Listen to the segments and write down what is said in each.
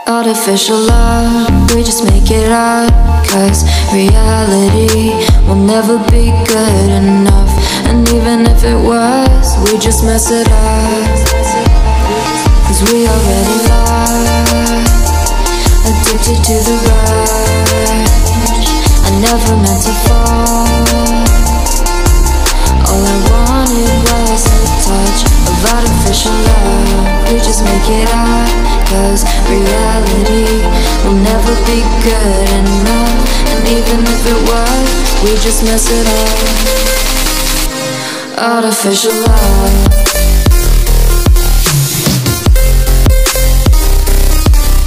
Artificial love, we just make it up, 'cause reality will never be good enough. And even if it was, we just mess it up, 'cause we already lost, addicted to the rush. I never meant to fall. All I wanted was a touch of artificial love. We just make it up, 'cause reality will never be good enough. And even if it was, we just mess it up. Artificial love.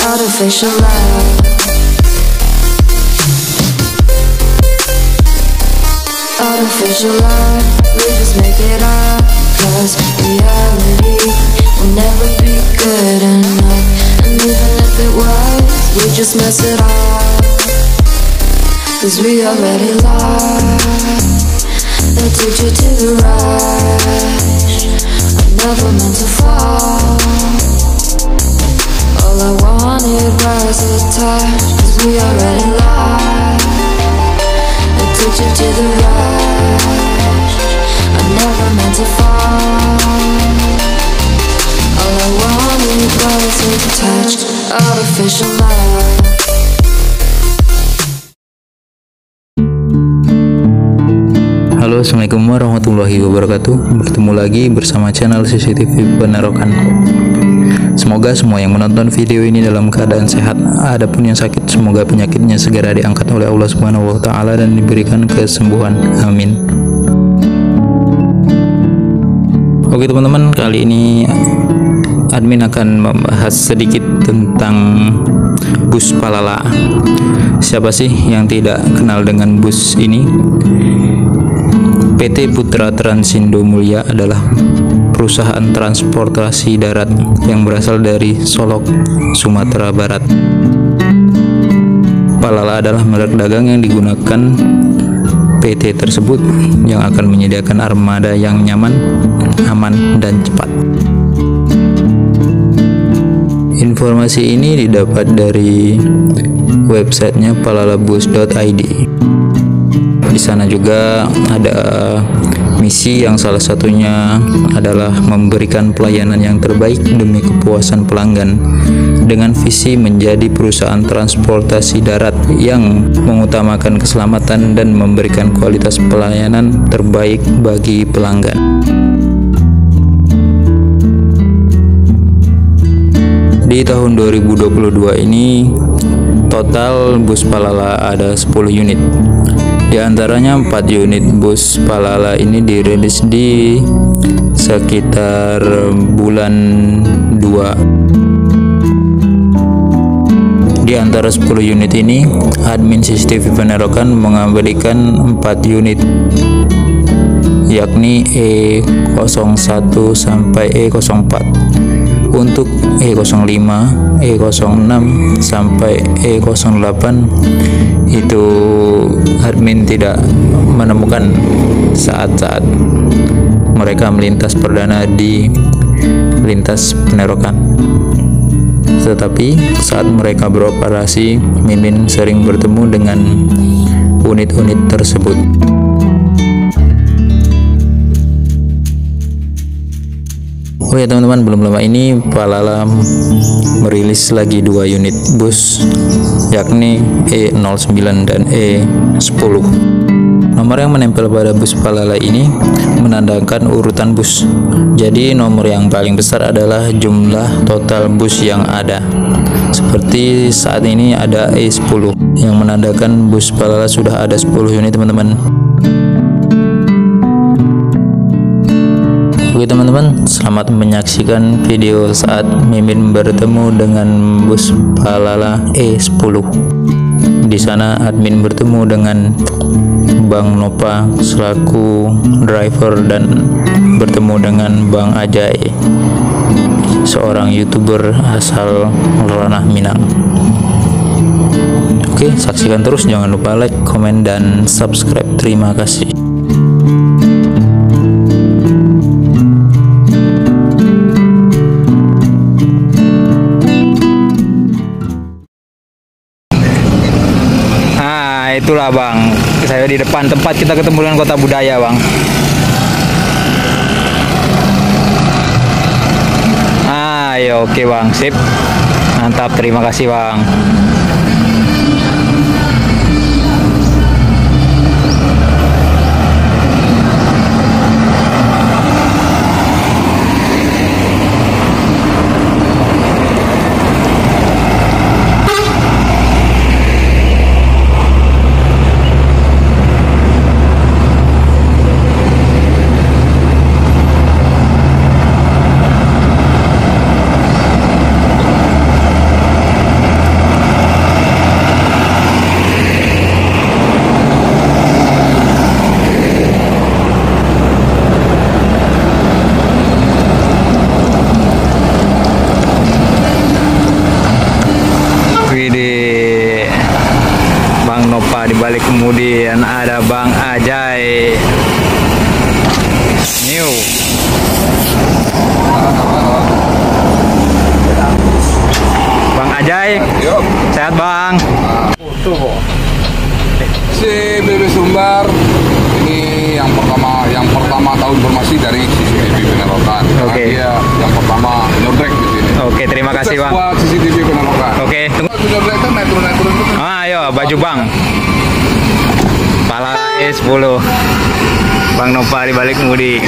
Artificial love. Artificial love, we just make it up, 'cause reality will never be good enough. And even if it was, we just mess it up, 'cause we already lost, addicted to the rush. I never meant to fall. All I wanted was a touch, 'cause we already lost, addicted to the rush. I never meant to fall. All I wanted was a touch, artificial love. Halo, assalamualaikum warahmatullahi wabarakatuh. Bertemu lagi bersama channel CCTV Penerokan. Semoga semua yang menonton video ini dalam keadaan sehat. Adapun yang sakit, semoga penyakitnya segera diangkat oleh Allah Subhanahu wa Ta'ala dan diberikan kesembuhan. Amin. Oke teman-teman, kali ini admin akan membahas sedikit tentang bus Palala. Siapa sih yang tidak kenal dengan bus ini? PT Putra Transindo Mulia adalah perusahaan transportasi darat yang berasal dari Solok, Sumatera Barat. Palala adalah merek dagang yang digunakan PT tersebut yang akan menyediakan armada yang nyaman, aman, dan cepat. Informasi ini didapat dari websitenya palalabus.id. Di sana juga ada misi yang salah satunya adalah memberikan pelayanan yang terbaik demi kepuasan pelanggan dengan visi menjadi perusahaan transportasi darat yang mengutamakan keselamatan dan memberikan kualitas pelayanan terbaik bagi pelanggan. Di tahun 2022 ini total bus Palala ada 10 unit. Di antaranya 4 unit bus Palala ini dirilis di sekitar bulan 2. Di antara 10 unit ini, admin CCTV Penerokan mengabadikan 4 unit, yakni E01 sampai E04. Untuk E05, E06 sampai E08 itu admin tidak menemukan saat-saat mereka melintas perdana di lintas Penerokan. Tetapi saat mereka beroperasi, Mimin sering bertemu dengan unit-unit tersebut. Oh ya teman-teman, belum lama ini Palala merilis lagi 2 unit bus, yakni E09 dan E10. Nomor yang menempel pada bus Palala ini menandakan urutan bus. Jadi nomor yang paling besar adalah jumlah total bus yang ada. Seperti saat ini ada E10 yang menandakan bus Palala sudah ada 10 unit teman-teman. Oke teman-teman, selamat menyaksikan video saat Mimin bertemu dengan bus Palala E10. Di sana admin bertemu dengan Bang Nopa selaku driver dan bertemu dengan Bang Ajay, seorang YouTuber asal Ranah Minang. Oke, saksikan terus, jangan lupa like, komen, dan subscribe. Terima kasih. itulah Bang, saya di depan tempat kita ketemu dengan Kota Budaya Bang. Ya oke Bang, sip, mantap, terima kasih Bang. Bang Nova di balik, kemudian ada Bang Ajay New. Bang Ajay, sehat Bang? Si BB Sumbar ini yang pertama tahu informasi dari CCTV Penerokan. Oke. Dia yang pertama nyodrek di sini. Oke, terima kasih Bang. Buat CCTV Penerokan. Oke, tunggu. Nyodrek kan naik turun. Ayo baju Bang. Pala E10. Bang Nova di balik kemudi.